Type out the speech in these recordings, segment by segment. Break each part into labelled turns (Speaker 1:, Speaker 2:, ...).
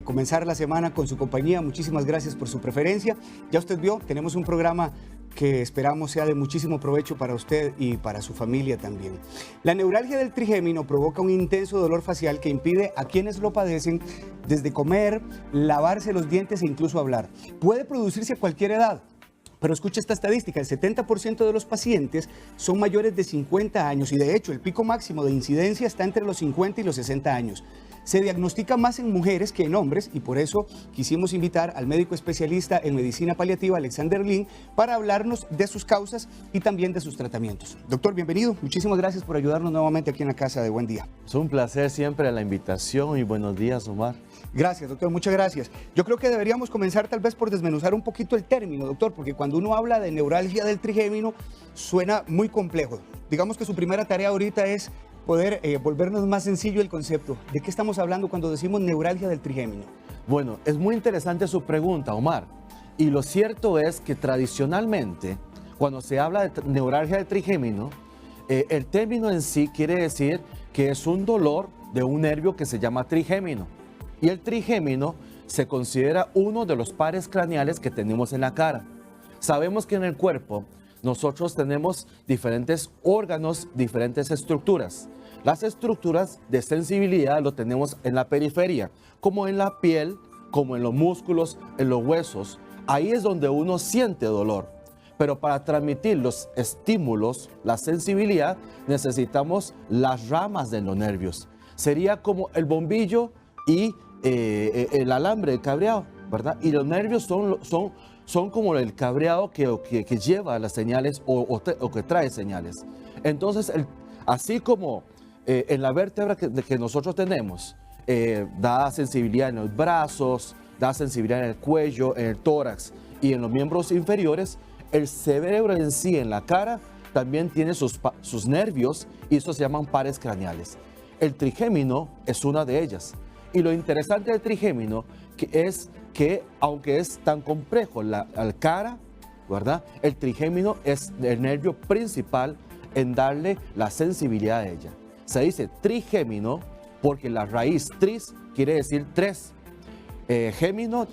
Speaker 1: comenzar la semana con su compañía. Muchísimas gracias por su preferencia. Ya usted vio, tenemos un programa que esperamos sea de muchísimo provecho para usted y para su familia también. La neuralgia del trigémino provoca un intenso dolor facial que impide a quienes lo padecen desde comer, lavarse los dientes e incluso hablar. Puede producirse a cualquier edad. Pero escucha esta estadística, el 70% de los pacientes son mayores de 50 años y de hecho el pico máximo de incidencia está entre los 50 y los 60 años. Se diagnostica más en mujeres que en hombres y por eso quisimos invitar al médico especialista en medicina paliativa, Alexander Lin, para hablarnos de sus causas y también de sus tratamientos. Doctor, bienvenido. Muchísimas gracias por ayudarnos nuevamente aquí en la casa de Buen Día.
Speaker 2: Es un placer siempre la invitación y buenos días, Omar.
Speaker 1: Gracias, doctor, muchas gracias. Yo creo que deberíamos comenzar tal vez por desmenuzar un poquito el término, doctor, porque cuando uno habla de neuralgia del trigémino suena muy complejo. Digamos que su primera tarea ahorita es poder volvernos más sencillo el concepto. ¿De qué estamos hablando cuando decimos neuralgia del trigémino?
Speaker 2: Bueno, es muy interesante su pregunta, Omar. Y lo cierto es que tradicionalmente, cuando se habla de neuralgia del trigémino, el término en sí quiere decir que es un dolor de un nervio que se llama trigémino. Y el trigémino se considera uno de los pares craneales que tenemos en la cara. Sabemos que en el cuerpo nosotros tenemos diferentes órganos, diferentes estructuras. Las estructuras de sensibilidad lo tenemos en la periferia, como en la piel, como en los músculos, en los huesos. Ahí es donde uno siente dolor. Pero para transmitir los estímulos, la sensibilidad, necesitamos las ramas de los nervios. Sería como el bombillo y el alambre del cableado, ¿verdad? Y los nervios son como el cableado que lleva las señales o que trae señales. Entonces, así como en la vértebra que nosotros tenemos, da sensibilidad en los brazos, da sensibilidad en el cuello, en el tórax y en los miembros inferiores, el cerebro en sí, en la cara, también tiene sus nervios y esos se llaman pares craneales. El trigémino es una de ellas. Y lo interesante del trigémino es que, aunque es tan complejo la cara, ¿verdad? El trigémino es el nervio principal en darle la sensibilidad a ella. Se dice trigémino porque la raíz tris quiere decir tres. Germinal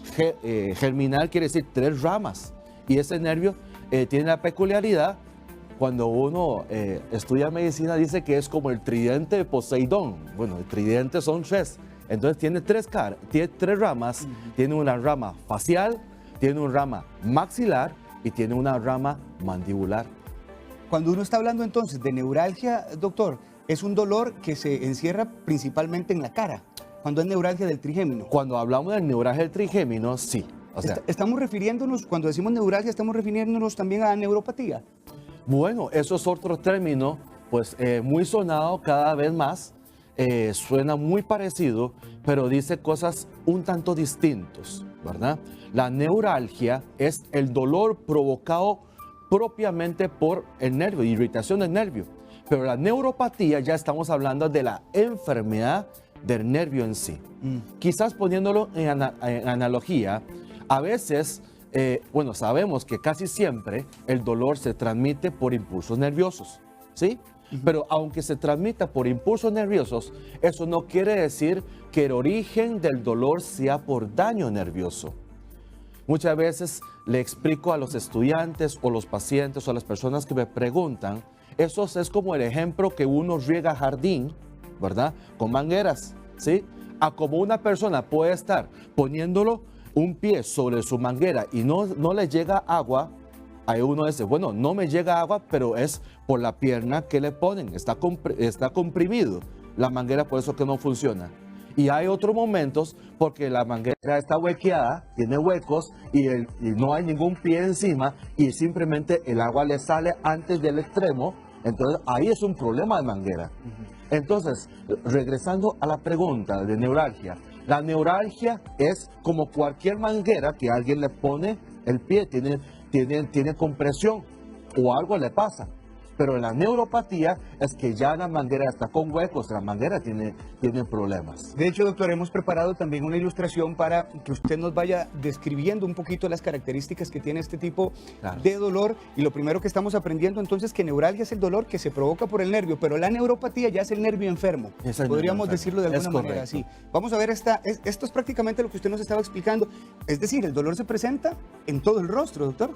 Speaker 2: quiere decir tres ramas. Y ese nervio tiene la peculiaridad, cuando uno estudia medicina, dice que es como el tridente de Poseidón. Bueno, el tridente son tres. Entonces tiene tres ramas, tiene una rama facial, tiene una rama maxilar y tiene una rama mandibular.
Speaker 1: Cuando uno está hablando entonces de neuralgia, doctor, es un dolor que se encierra principalmente en la cara, cuando es neuralgia del trigémino.
Speaker 2: Cuando hablamos de neuralgia del trigémino, sí. O sea,
Speaker 1: estamos refiriéndonos, cuando decimos neuralgia, estamos refiriéndonos también a neuropatía.
Speaker 2: Bueno, eso es otro término, pues muy sonado cada vez más. Suena muy parecido, pero dice cosas un tanto distintos, ¿verdad? La neuralgia es el dolor provocado propiamente por el nervio, irritación del nervio. Pero la neuropatía ya estamos hablando de la enfermedad del nervio en sí. Quizás poniéndolo en analogía, a veces, bueno, sabemos que casi siempre el dolor se transmite por impulsos nerviosos, ¿sí? Pero aunque se transmita por impulsos nerviosos, eso no quiere decir que el origen del dolor sea por daño nervioso. Muchas veces le explico a los estudiantes o los pacientes o a las personas que me preguntan, eso es como el ejemplo que uno riega jardín, ¿verdad? Con mangueras, ¿sí? A como una persona puede estar poniéndolo un pie sobre su manguera y no le llega agua. Ahí uno dice, bueno, no me llega agua, pero es por la pierna que le ponen, está comprimido la manguera, por eso que no funciona. Y hay otros momentos porque la manguera está huequeada, tiene huecos y no hay ningún pie encima y simplemente el agua le sale antes del extremo, entonces ahí es un problema de manguera. Entonces, regresando a la pregunta de neuralgia, la neuralgia es como cualquier manguera que alguien le pone el pie, tiene compresión o algo le pasa. Pero la neuropatía es que ya la manguera está con huecos, la manguera tiene problemas.
Speaker 1: De hecho, doctor, hemos preparado también una ilustración para que usted nos vaya describiendo un poquito las características que tiene este tipo de dolor. Y lo primero que estamos aprendiendo entonces que neuralgia es el dolor que se provoca por el nervio, pero la neuropatía ya es el nervio enfermo. Podríamos decirlo de alguna manera así. Vamos a ver, esto es prácticamente lo que usted nos estaba explicando. Es decir, el dolor se presenta en todo el rostro, doctor.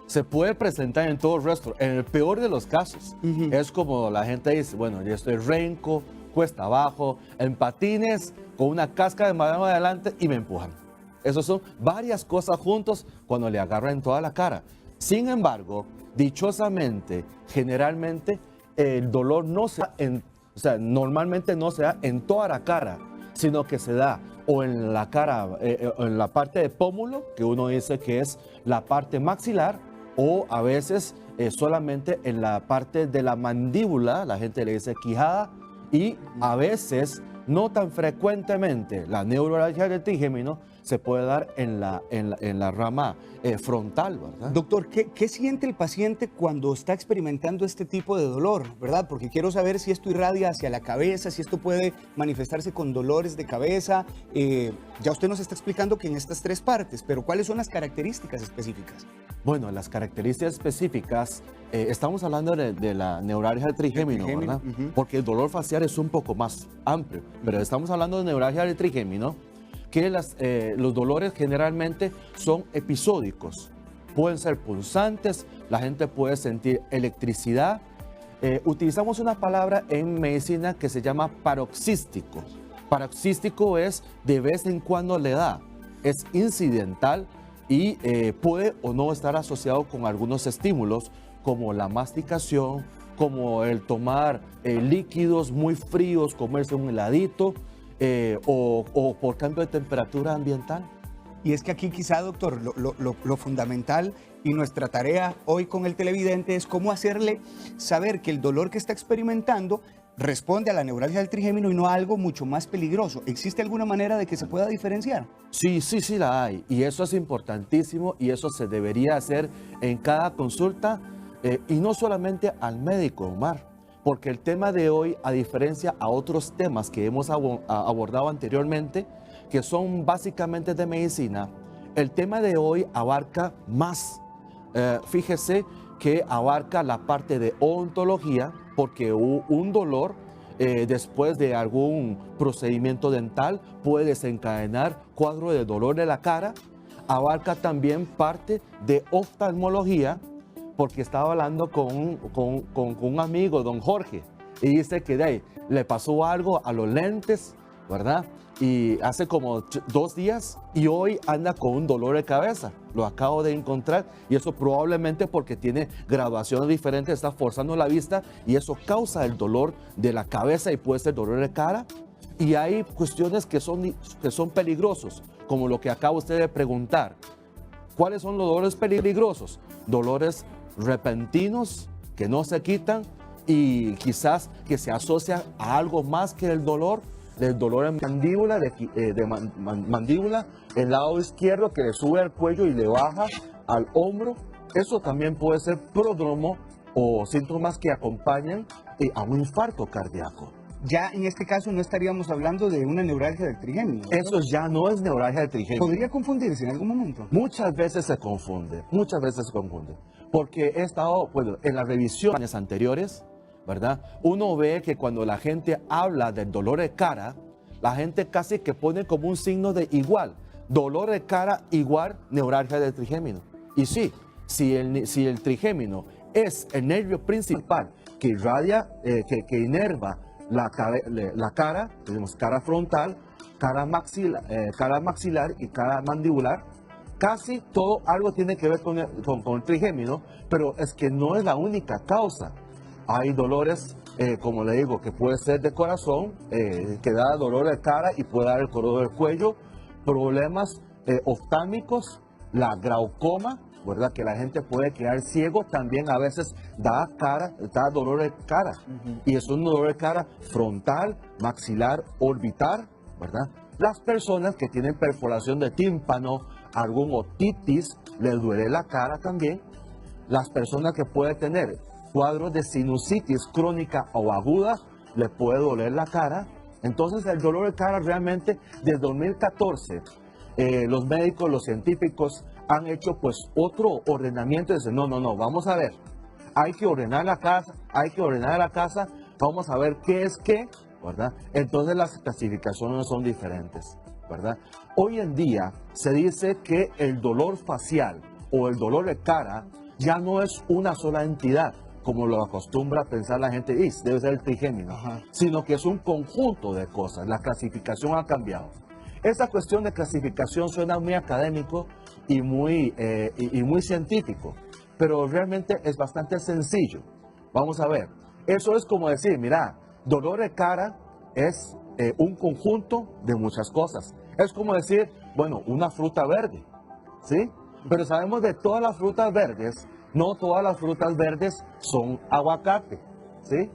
Speaker 2: Se puede presentar en todo el rostro. En el peor de los casos, es como la gente dice, bueno, yo estoy renco, cuesta abajo, en patines, con una casca de madera adelante y me empujan. Esas son varias cosas juntos cuando le agarran toda la cara. Sin embargo, dichosamente, generalmente, el dolor no se da normalmente no se da en toda la cara, sino que se da o en la cara, en la parte de pómulo, que uno dice que es la parte maxilar, o a veces solamente en la parte de la mandíbula, la gente le dice quijada, y a veces, no tan frecuentemente, la neuralgia del trigémino se puede dar en la rama frontal, ¿verdad?
Speaker 1: Doctor, ¿qué siente el paciente cuando está experimentando este tipo de dolor, verdad? Porque quiero saber si esto irradia hacia la cabeza, si esto puede manifestarse con dolores de cabeza. Ya usted nos está explicando que en estas tres partes, pero ¿cuáles son las características específicas? Bueno,
Speaker 2: las características específicas, estamos hablando de la neuralgia del trigémino, ¿verdad? Porque el dolor facial es un poco más amplio, pero estamos hablando de neuralgia del trigémino, que los dolores generalmente son episódicos, pueden ser punzantes, la gente puede sentir electricidad. Utilizamos una palabra en medicina que se llama paroxístico. Paroxístico es de vez en cuando le da, es incidental y puede o no estar asociado con algunos estímulos como la masticación, como el tomar líquidos muy fríos, comerse un heladito, o por cambio de temperatura ambiental.
Speaker 1: Y es que aquí quizá, doctor, lo fundamental y nuestra tarea hoy con el televidente es cómo hacerle saber que el dolor que está experimentando responde a la neuralgia del trigémino y no a algo mucho más peligroso. ¿Existe alguna manera de que se pueda diferenciar?
Speaker 2: Sí la hay, y eso es importantísimo y eso se debería hacer en cada consulta, y no solamente al médico, Omar. Porque el tema de hoy, a diferencia a otros temas que hemos abordado anteriormente, que son básicamente de medicina, el tema de hoy abarca más. Fíjese que abarca la parte de odontología, porque un dolor después de algún procedimiento dental puede desencadenar cuadro de dolor de la cara. Abarca también parte de oftalmología, porque estaba hablando con un amigo, don Jorge, y dice que le pasó algo a los lentes, ¿verdad? Y hace como 2 días y hoy anda con un dolor de cabeza. Lo acabo de encontrar y eso probablemente porque tiene graduaciones diferentes, está forzando la vista y eso causa el dolor de la cabeza y puede ser dolor de cara. Y hay cuestiones que son peligrosos, como lo que acaba usted de preguntar. ¿Cuáles son los dolores peligrosos? Dolores repentinos que no se quitan y quizás que se asocian a algo más que el dolor en mandíbula, mandíbula, el lado izquierdo que le sube al cuello y le baja al hombro. Eso también puede ser pródromo o síntomas que acompañan a un infarto cardíaco.
Speaker 1: Ya en este caso no estaríamos hablando de una neuralgia del trigémino, ¿no?
Speaker 2: Eso ya no es neuralgia del trigémino.
Speaker 1: ¿Podría confundirse en algún momento?
Speaker 2: Muchas veces se confunde, porque he estado, en las revisiones anteriores, ¿verdad? Uno ve que cuando la gente habla del dolor de cara, la gente casi que pone como un signo de igual, dolor de cara igual neuralgia del trigémino. Y sí, si el trigémino es el nervio principal que irradia, que inerva la cara, tenemos cara frontal, cara maxilar y cara mandibular, casi todo algo tiene que ver con el trigémino, pero es que no es la única causa. Hay dolores, como le digo, que puede ser de corazón, que da dolor de cara y puede dar el dolor del cuello, problemas oftálmicos, la glaucoma, ¿verdad? Que la gente puede quedar ciego, también a veces da dolor de cara. Y es un dolor de cara frontal, maxilar, orbital, ¿verdad? Las personas que tienen perforación de tímpano, algún otitis, les duele la cara también. Las personas que pueden tener cuadros de sinusitis crónica o aguda, le puede doler la cara. Entonces el dolor de cara realmente desde 2014 los médicos, los científicos han hecho pues otro ordenamiento y dicen no, vamos a ver, hay que ordenar la casa, vamos a ver qué es qué, ¿verdad? Entonces las clasificaciones son diferentes, ¿verdad? Hoy en día se dice que el dolor facial o el dolor de cara ya no es una sola entidad, como lo acostumbra a pensar la gente, debe ser el trigémino, sino que es un conjunto de cosas. La clasificación ha cambiado. Esta cuestión de clasificación suena muy académico y muy científico, pero realmente es bastante sencillo. Vamos a ver, eso es como decir, mira, dolor de cara es un conjunto de muchas cosas. Es como decir, bueno, una fruta verde, ¿sí? Pero sabemos de todas las frutas verdes, no todas las frutas verdes son aguacate, ¿sí?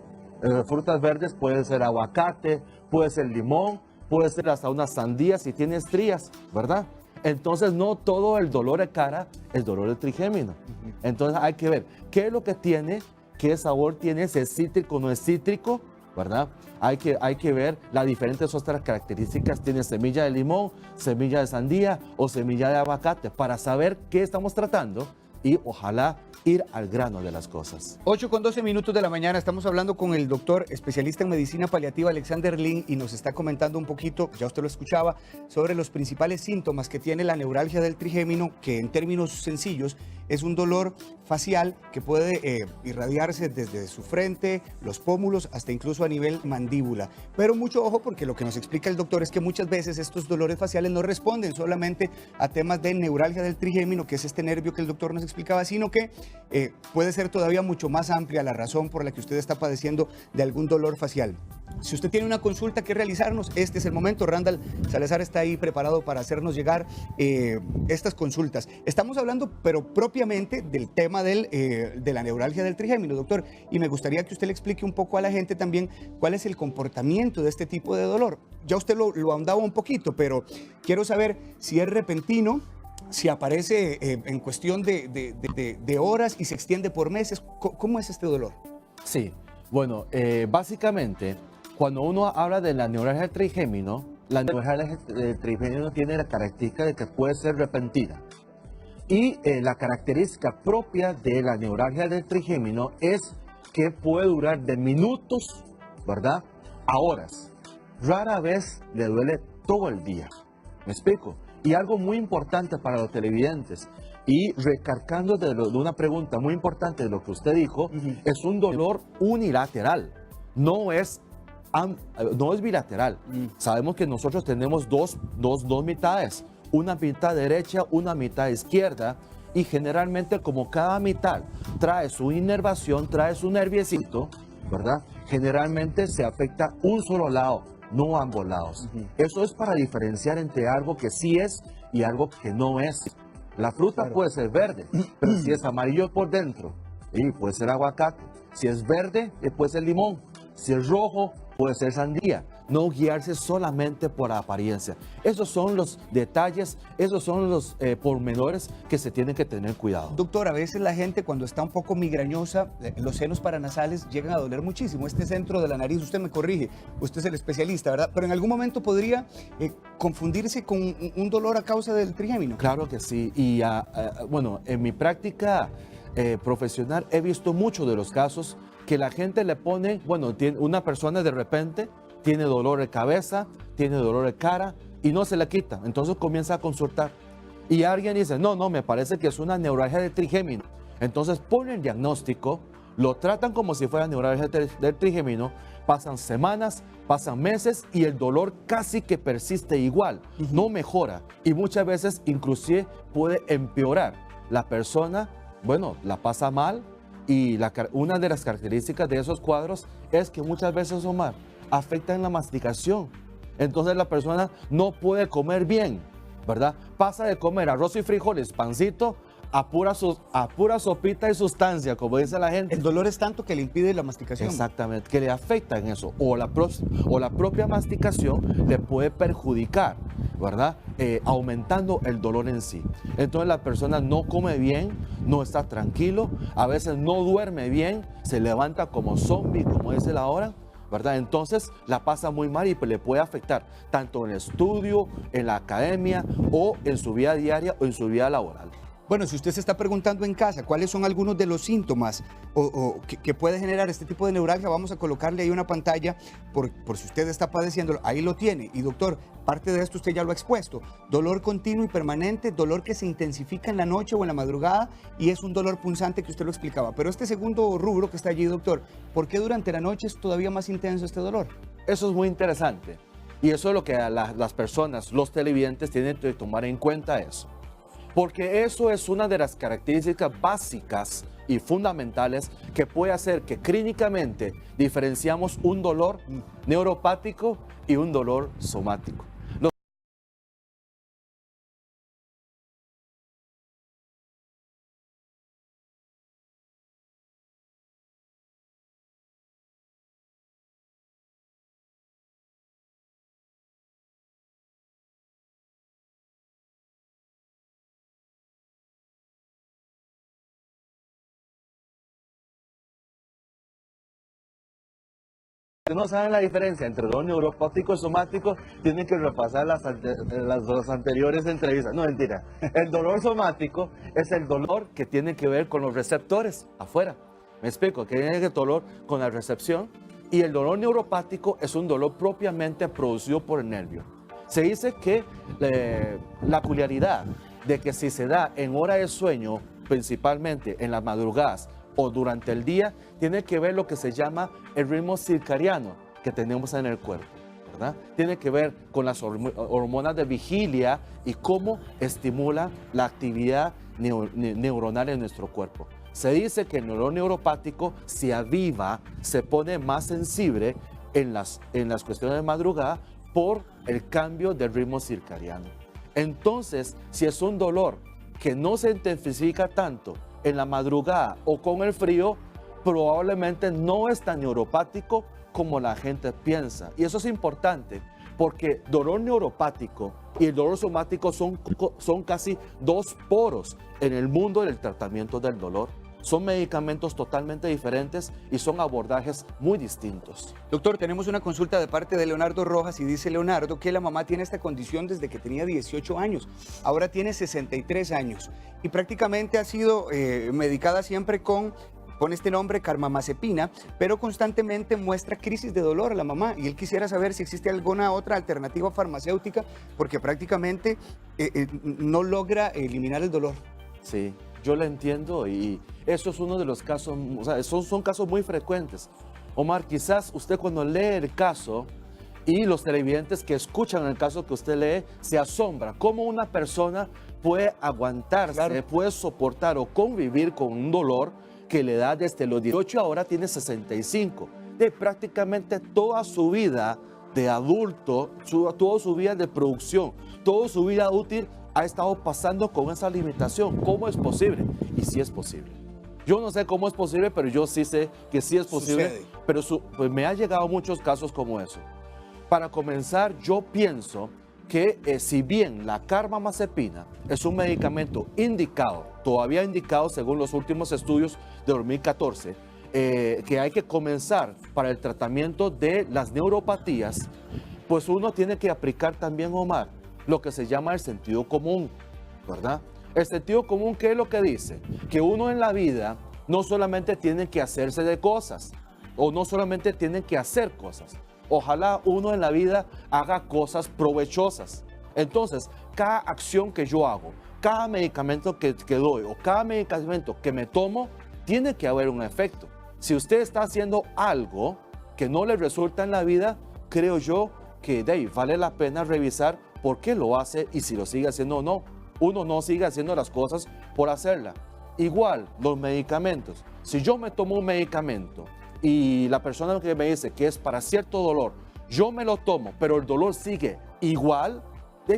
Speaker 2: Frutas verdes puede ser aguacate, puede ser limón, puede ser hasta una sandía si tiene estrías, ¿verdad? Entonces no todo el dolor de cara es dolor de trigémino. Entonces hay que ver qué es lo que tiene, qué sabor tiene, si es cítrico o no es cítrico, ¿verdad? Hay que ver las diferentes otras características. Tiene semilla de limón, semilla de sandía o semilla de aguacate para saber qué estamos tratando y ojalá ir al grano de las cosas.
Speaker 1: 8:12 de la mañana, estamos hablando con el doctor especialista en medicina paliativa Alexander Lin y nos está comentando un poquito, ya usted lo escuchaba, sobre los principales síntomas que tiene la neuralgia del trigémino, que en términos sencillos es un dolor facial que puede irradiarse desde su frente, los pómulos, hasta incluso a nivel mandíbula. Pero mucho ojo, porque lo que nos explica el doctor es que muchas veces estos dolores faciales no responden solamente a temas de neuralgia del trigémino, que es este nervio que el doctor nos explicaba, sino que puede ser todavía mucho más amplia la razón por la que usted está padeciendo de algún dolor facial. Si usted tiene una consulta que realizarnos, este es el momento. Randall Salazar está ahí preparado para hacernos llegar estas consultas. Estamos hablando, pero propiamente del tema de la neuralgia del trigémino, doctor, y me gustaría que usted le explique un poco a la gente también cuál es el comportamiento de este tipo de dolor. Ya usted lo ahondaba un poquito, pero quiero saber si es repentino, si aparece en cuestión de horas y se extiende por meses. ¿Cómo es este dolor?
Speaker 2: Sí, bueno, básicamente, cuando uno habla de la neuralgia del trigémino, la neuralgia del trigémino tiene la característica de que puede ser repentina. Y la característica propia de la neuralgia del trigémino es que puede durar de minutos, ¿verdad?, a horas. Rara vez le duele todo el día. ¿Me explico? Y algo muy importante para los televidentes, y recargando de una pregunta muy importante de lo que usted dijo, es un dolor unilateral, no es bilateral. Sabemos que nosotros tenemos dos mitades, una mitad derecha, una mitad izquierda, y generalmente como cada mitad trae su inervación, trae su nerviecito, ¿verdad? Generalmente se afecta un solo lado, no ambos lados. Eso es para diferenciar entre algo que sí es y algo que no es. La fruta puede ser verde, pero si es amarillo por dentro, puede ser aguacate. Si es verde, puede ser limón. Si es rojo, puede ser sandía. No guiarse solamente por la apariencia. Esos son los detalles, esos son los pormenores que se tienen que tener cuidado.
Speaker 1: Doctor, a veces la gente cuando está un poco migrañosa, los senos paranasales llegan a doler muchísimo. Este centro de la nariz, usted me corrige, usted es el especialista, ¿verdad? Pero en algún momento podría confundirse con un dolor a causa del trigémino.
Speaker 2: Claro que sí. Y bueno, en mi práctica profesional he visto muchos de los casos que la gente le pone, bueno, una persona de repente tiene dolor de cabeza, tiene dolor de cara y no se le quita. Entonces comienza a consultar. Y alguien dice, no, me parece que es una neuralgia de trigémino. Entonces ponen el diagnóstico, lo tratan como si fuera neuralgia del trigémino, pasan semanas, pasan meses y el dolor casi que persiste igual, no mejora. Y muchas veces inclusive puede empeorar. La persona, bueno, la pasa mal y una de las características de esos cuadros es que muchas veces, Omar, afectan la masticación. Entonces la persona no puede comer bien, ¿verdad? Pasa de comer arroz y frijoles, pancito, a pura sopita y sustancia, como dice la gente.
Speaker 1: El dolor es tanto que le impide la masticación.
Speaker 2: Exactamente, que le afecta en eso. O la propia masticación le puede perjudicar, ¿verdad? Aumentando el dolor en sí. Entonces la persona no come bien, no está tranquilo, a veces no duerme bien, se levanta como zombie, como dice la hora, ¿verdad? Entonces la pasa muy mal y le puede afectar tanto en el estudio, en la academia o en su vida diaria o en su vida laboral.
Speaker 1: Bueno, si usted se está preguntando en casa cuáles son algunos de los síntomas que puede generar este tipo de neuralgia, vamos a colocarle ahí una pantalla por si usted está padeciéndolo. Ahí lo tiene. Y doctor, parte de esto usted ya lo ha expuesto. Dolor continuo y permanente, dolor que se intensifica en la noche o en la madrugada y es un dolor punzante que usted lo explicaba. Pero este segundo rubro que está allí, doctor, ¿por qué durante la noche es todavía más intenso este dolor?
Speaker 2: Eso es muy interesante. Y eso es lo que las personas, los televidentes, tienen que tomar en cuenta eso. Porque eso es una de las características básicas y fundamentales que puede hacer que clínicamente diferenciamos un dolor neuropático y un dolor somático. No saben la diferencia entre dolor neuropático y somático, tienen que repasar las dos anteriores entrevistas. No, mentira. El dolor somático es el dolor que tiene que ver con los receptores afuera. Me explico, que tiene que ver dolor con la recepción. Y el dolor neuropático es un dolor propiamente producido por el nervio. Se dice que la peculiaridad de que si se da en hora de sueño, principalmente en las madrugadas, o durante el día, tiene que ver lo que se llama el ritmo circadiano que tenemos en el cuerpo, ¿verdad? Tiene que ver con las hormonas de vigilia y cómo estimula la actividad neuronal en nuestro cuerpo. Se dice que el dolor neuropático se aviva, se pone más sensible en las cuestiones de madrugada por el cambio del ritmo circadiano. Entonces, si es un dolor que no se intensifica tanto en la madrugada o con el frío, probablemente no es tan neuropático como la gente piensa. Y eso es importante porque dolor neuropático y el dolor somático son casi dos poros en el mundo del tratamiento del dolor. Son medicamentos totalmente diferentes y son abordajes muy distintos.
Speaker 1: Doctor, tenemos una consulta de parte de Leonardo Rojas y dice Leonardo que la mamá tiene esta condición desde que tenía 18 años, ahora tiene 63 años y prácticamente ha sido medicada siempre con este nombre carbamazepina, pero constantemente muestra crisis de dolor a la mamá y él quisiera saber si existe alguna otra alternativa farmacéutica porque prácticamente no logra eliminar el dolor.
Speaker 2: Sí, yo lo entiendo y eso es uno de los casos, o sea, son casos muy frecuentes. Omar, quizás usted cuando lee el caso y los televidentes que escuchan el caso que usted lee, se asombra cómo una persona puede aguantarse, claro, puede soportar o convivir con un dolor que le da desde los 18 ahora tiene 65. De prácticamente toda su vida de adulto, toda su vida de producción, toda su vida útil ha estado pasando con esa limitación. ¿Cómo es posible? Y sí es posible. Yo no sé cómo es posible, pero yo sí sé que sí es posible. Sucede. Pero pues me han llegado muchos casos como eso. Para comenzar, yo pienso que si bien la carbamazepina es un medicamento indicado, todavía indicado según los últimos estudios de 2014, que hay que comenzar para el tratamiento de las neuropatías, pues uno tiene que aplicar también, Omar, lo que se llama el sentido común, ¿verdad? El sentido común, ¿qué es lo que dice? Que uno en la vida no solamente tiene que hacerse de cosas, o no solamente tiene que hacer cosas. Ojalá uno en la vida haga cosas provechosas. Entonces, cada acción que yo hago, cada medicamento que doy o cada medicamento que me tomo, tiene que haber un efecto. Si usted está haciendo algo que no le resulta en la vida, creo yo que de ahí vale la pena revisar por qué lo hace y si lo sigue haciendo o no. Uno no sigue haciendo las cosas por hacerla. Igual, los medicamentos. Si yo me tomo un medicamento y la persona que me dice que es para cierto dolor, yo me lo tomo, pero el dolor sigue igual,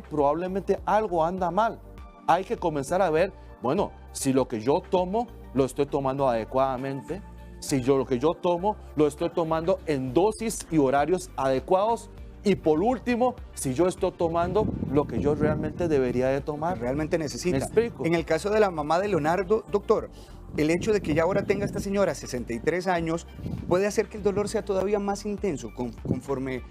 Speaker 2: probablemente algo anda mal. Hay que comenzar a ver bueno, si lo que yo tomo lo estoy tomando adecuadamente, si lo que yo tomo lo estoy tomando en dosis y horarios adecuados, y por último, si yo estoy tomando lo que yo realmente debería de tomar.
Speaker 1: Realmente necesita.
Speaker 2: ¿Me explico?
Speaker 1: En el caso de la mamá de Leonardo, doctor, el hecho de que ya ahora tenga esta señora 63 años puede hacer que el dolor sea todavía más intenso conforme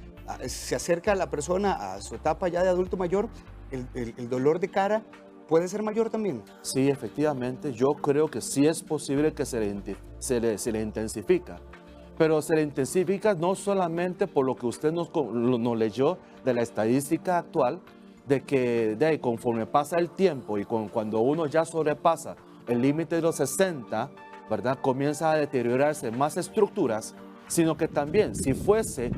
Speaker 1: se acerca a la persona a su etapa ya de adulto mayor, el dolor de cara puede ser mayor también.
Speaker 2: Sí, efectivamente, yo creo que sí es posible que se le intensifica. Pero se le intensifica no solamente por lo que usted nos leyó de la estadística actual, de que conforme pasa el tiempo y cuando uno ya sobrepasa el límite de los 60, ¿verdad? Comienza a deteriorarse más estructuras, sino que también si fuese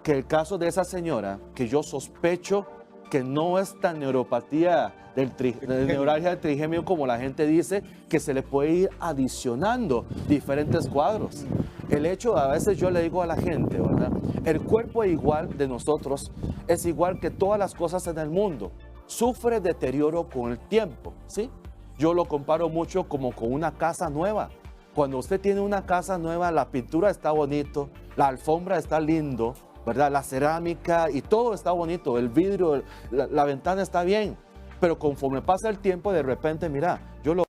Speaker 2: que el caso de esa señora, que yo sospecho que no es tan neuropatía de neuralgia del trigémino como la gente dice, que se le puede ir adicionando diferentes cuadros. El hecho, a veces yo le digo a la gente, ¿verdad? El cuerpo igual de nosotros es igual que todas las cosas en el mundo. Sufre deterioro con el tiempo, ¿sí? Yo lo comparo mucho como con una casa nueva. Cuando usted tiene una casa nueva, la pintura está bonito, la alfombra está lindo, ¿verdad? La cerámica y todo está bonito, el vidrio, la ventana está bien. Pero conforme pasa el tiempo, de repente, mira, yo lo